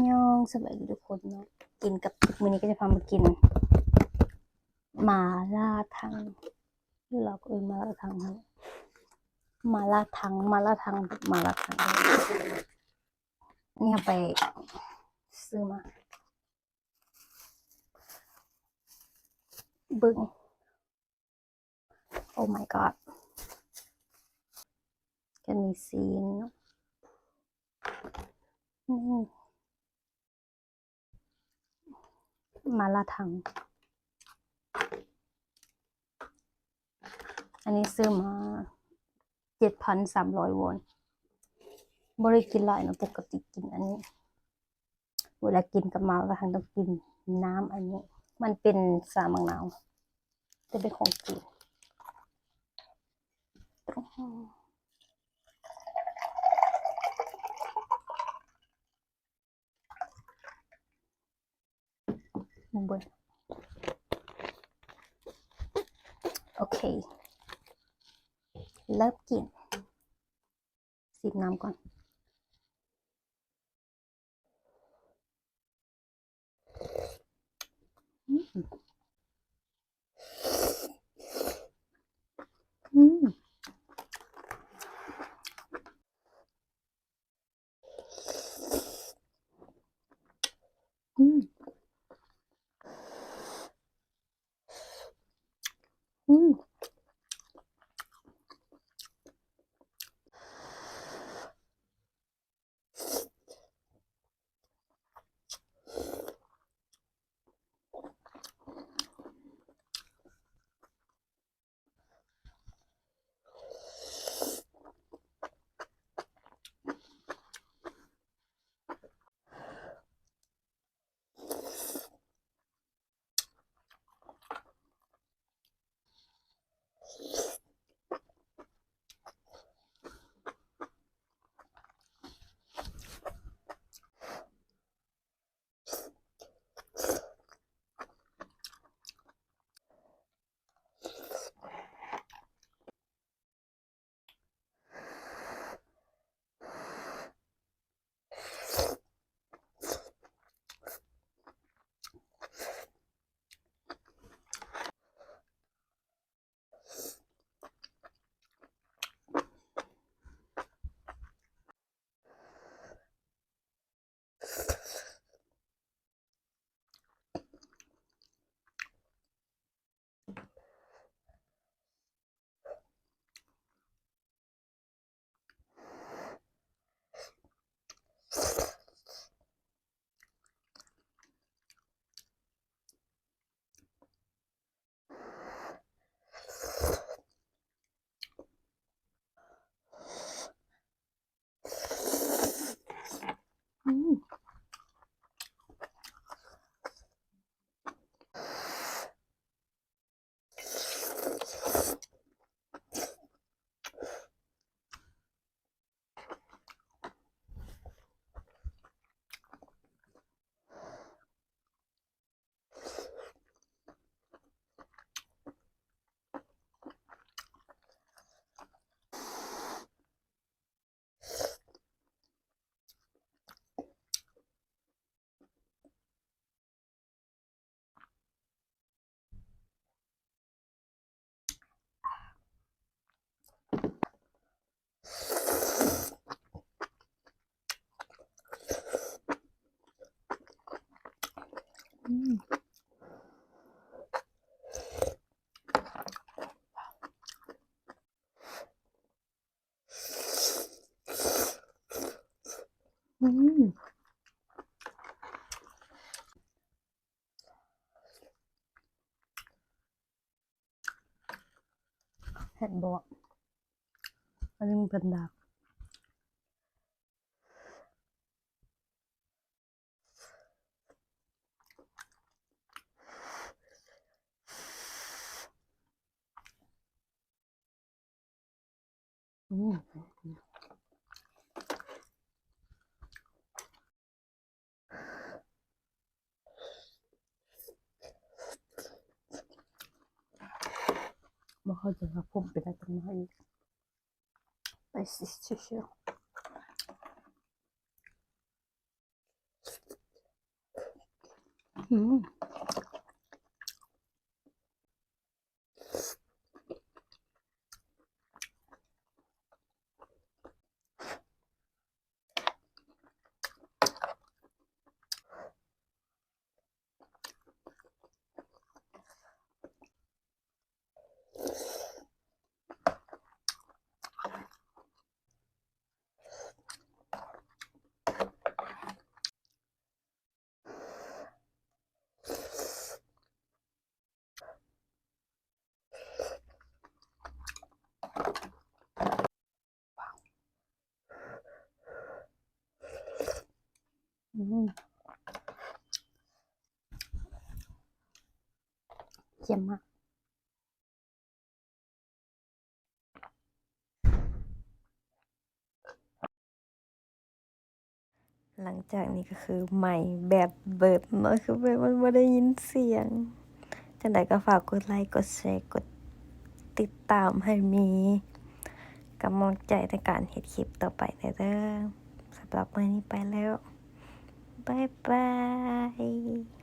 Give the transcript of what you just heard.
ยองสวัสดีทุกคนเนาะกินกับมื้อนี้ก็จะพามากินหมาล่าทังเราก็มาล่าทังนะมาล่าทังมาล่าทังมาล่าทังเนี่ยไปซื้อมาบึ้งโอ้ my god จะมีซีนนี่มาล่าทังอันนี้ซื้อมา7,300 วอนบริกินหลายนะปกติกินอันนี้เวลากินกับมาล่าทังต้องกินน้ำอันนี้มันเป็นสามังนาวจะเป็นของจีนเบิร์โอเคเริ่มกินสิบน้ำก่อนอืมอืมอืมอืมอืมอืมอืมเห็นบอกอันนี้มันเป็นดาบอืมบอกเขาจะรับผมไปได้ตรงไหนไปสิเชียว อืมอืมเยี่ยมมากหลังจากนี้ก็คือใหม่แบบเบิดเนาะคือแบบมันไม่ได้ยินเสียงจังใดก็ฝากกดไลค์กดแชร์กดติดตามให้มีกำลังใจในการเฮ็ดคลิปต่อไปเด้อสำหรับมื้อนี้ไปแล้วบ๊ายบาย